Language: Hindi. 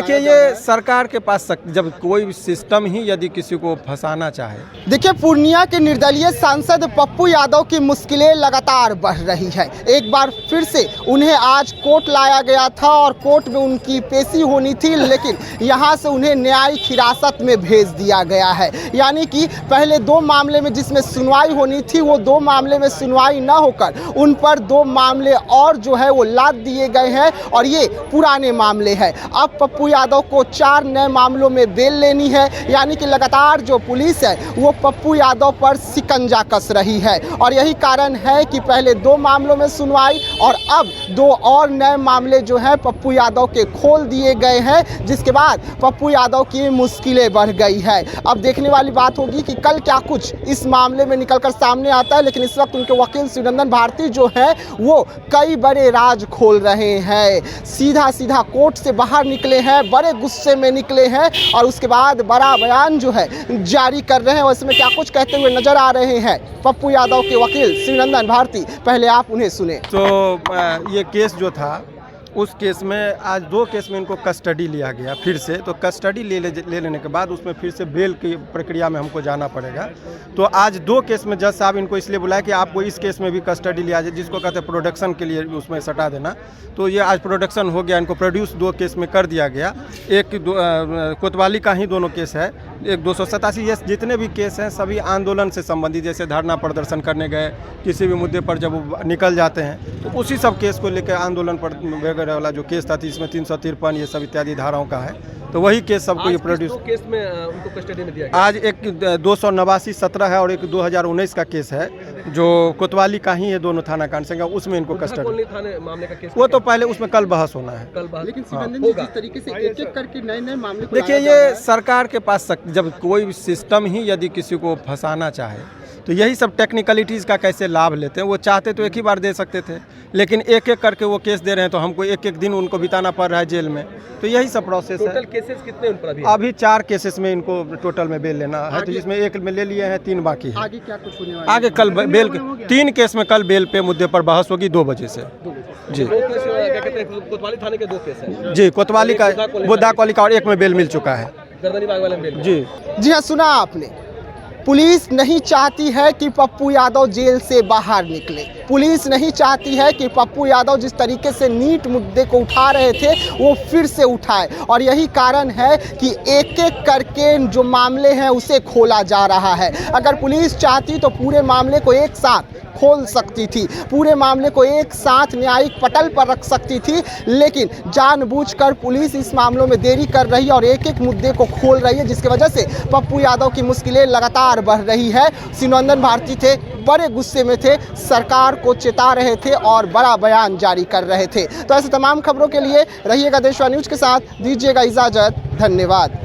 देखिए ये सरकार के पास जब कोई सिस्टम ही यदि किसी को फंसाना चाहे। देखिए पूर्णिया के निर्दलीय सांसद पप्पू यादव की मुश्किलें लगातार बढ़ रही है। एक बार फिर से उन्हें आज कोर्ट लाया गया था और कोर्ट में उनकी पेशी होनी थी, लेकिन यहां से उन्हें न्यायिक हिरासत में भेज दिया गया है। यानी कि पहले 2 मामले में जिसमें सुनवाई होनी थी वो 2 मामले में सुनवाई न होकर उन पर 2 मामले और जो है वो लाद दिए गए हैं और ये पुराने मामले हैं। अब पप्पू यादव को 4 नए मामलों में बेल लेनी है। यानी कि लगातार जो पुलिस है वो पप्पू यादव पर शिकंजा कस रही है और यही कारण है कि पहले 2 मामलों में सुनवाई और अब 2 और नए मामले जो हैं पप्पू यादव के खोल दिए गए हैं, जिसके बाद पप्पू यादव की मुश्किलें बढ़ गई है। अब देखने वाली बात होगी कि कल क्या कुछ इस मामले में निकलकर सामने आता है, लेकिन इस वक्त उनके वकील शिवनंदन भारती जो है वो कई बड़े राज खोल रहे हैं। सीधा कोर्ट से बाहर निकले हैं, बड़े गुस्से में निकले हैं और उसके बाद बड़ा बयान जो है जारी कर रहे हैं। उसमें क्या कुछ कहते हुए नजर आ रहे हैं पप्पू यादव के वकील शिवनंदन भारती, पहले आप उन्हें सुने। तो ये केस जो था उस केस में आज 2 केस में इनको कस्टडी लिया गया फिर से। तो कस्टडी ले लेने के बाद उसमें फिर से बेल की प्रक्रिया में हमको जाना पड़ेगा। तो आज 2 केस में जज साहब इनको इसलिए बुलाया कि आपको इस केस में भी कस्टडी लिया जाए, जिसको कहते हैं प्रोडक्शन के लिए उसमें सटा देना। तो ये आज प्रोडक्शन हो गया, इनको प्रोड्यूस 2 केस में कर दिया गया। एक कोतवाली का ही दोनों केस है, एक 287। ये जितने भी केस हैं सभी आंदोलन से संबंधित, जैसे धरना प्रदर्शन करने गए किसी भी मुद्दे पर जब वो निकल जाते हैं तो उसी सब केस को लेकर आंदोलन पर वाला जो केस था इसमें 353 ये सब इत्यादि धाराओं का है। तो वही केस सबको ये प्रोड्यूस केस में उनको कस्टडी में दिया गया। आज एक 289-17 है और एक 2019 का केस है जो कोतवाली का ही है, दोनों थाना कांड से, उसमें इनको कस्टडी थाने मामले का केस वो तो पहले उसमें कल बहस होना है। लेकिन शिवनंदन जी जिस तरीके से एक-एक करके नए मामले को देखिए ये सरकार के पास जब कोई सिस्टम ही यदि किसी को फंसाना चाहे तो यही सब टेक्निकलिटीज़ का कैसे लाभ लेते हैं। वो चाहते तो एक ही बार दे सकते थे, लेकिन एक करके वो केस दे रहे हैं तो हमको एक दिन उनको बिताना पड़ रहा है जेल में। तो यही सब प्रोसेस है। टोटल केसेस कितने उन पर अभी 4 केसेस में इनको टोटल में बेल लेना है, तो जिसमें 1 में ले लिए हैं, 3 बाकी है। आगे क्या कुछ होने वाला है? आगे कल बेल 3 केस में कल बेल पे मुद्दे पर बहस होगी 2 बजे से। जी कोतवाली थाने के 2 केस हैं। जी कोतवाली का, बुद्धा कॉली का और 1 में बेल मिल चुका है। जी हाँ, सुना आपने। पुलिस नहीं चाहती है कि पप्पू यादव जेल से बाहर निकले। पुलिस नहीं चाहती है कि पप्पू यादव जिस तरीके से नीट मुद्दे को उठा रहे थे वो फिर से उठाए और यही कारण है कि एक करके जो मामले हैं उसे खोला जा रहा है। अगर पुलिस चाहती तो पूरे मामले को एक साथ खोल सकती थी, पूरे मामले को एक साथ न्यायिक पटल पर रख सकती थी, लेकिन जानबूझकर पुलिस इस मामलों में देरी कर रही है और एक मुद्दे को खोल रही है, जिसकी वजह से पप्पू यादव की मुश्किलें लगातार बढ़ रही है। शिवनंदन भारती थे, बड़े गुस्से में थे, सरकार को चेता रहे थे और बड़ा बयान जारी कर रहे थे। तो ऐसे तमाम खबरों के लिए रहिएगा देशवा न्यूज़ के साथ, दीजिएगा इजाज़त, धन्यवाद।